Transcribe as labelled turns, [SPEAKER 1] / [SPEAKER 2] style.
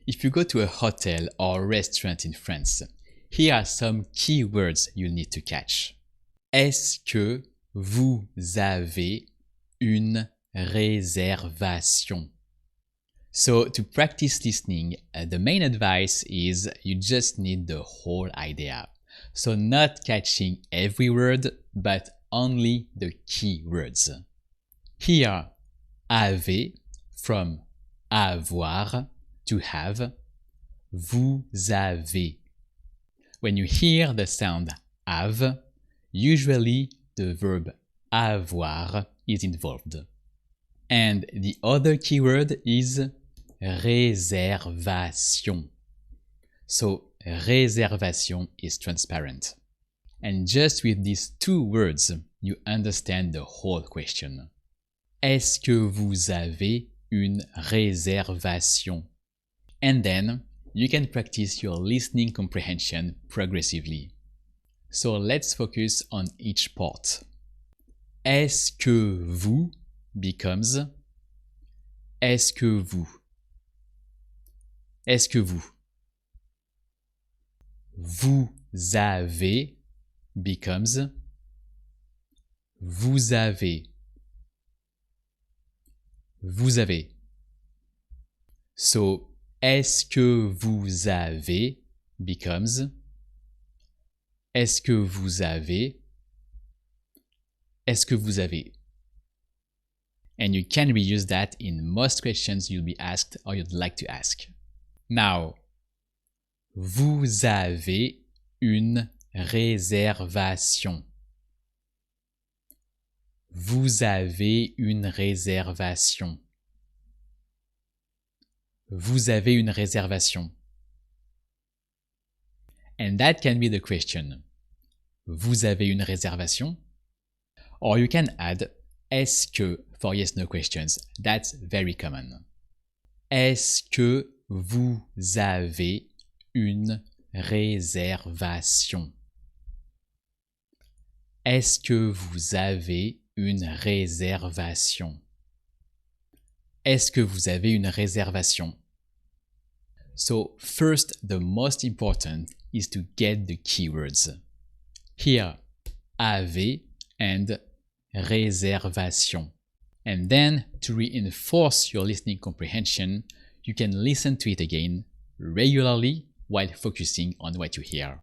[SPEAKER 1] If you go to a hotel or restaurant in France, here are some key words you'll need to catch. Est-ce que vous avez une réservation? So to practice listening, the main advice is you just need the whole idea. So not catching every word, but only the key words. Here, avez from avoir, to have, vous avez. When you hear the sound have, usually the verb avoir is involved. And the other keyword is réservation. So réservation is transparent. And just with these two words, you understand the whole question. Est-ce que vous avez une réservation? And then you can practice your listening comprehension progressively. So let's focus on each part. Est-ce que vous becomes est-ce que vous. Est-ce que vous. Vous avez becomes vous avez. Vous avez. So, est-ce que vous avez becomes est-ce que vous avez. Est-ce que vous avez. And you can reuse that in most questions you'll be asked or you'd like to ask. Now, vous avez une réservation. Vous avez une réservation. Vous avez une réservation. And that can be the question. Vous avez une réservation? Or you can add est-ce que for yes-no questions. That's very common. Est-ce que vous avez une réservation? Est-ce que vous avez une réservation? Est-ce que vous avez une réservation? So first, the most important is to get the keywords. Here, avez and réservation. And then, to reinforce your listening comprehension, you can listen to it again regularly while focusing on what you hear.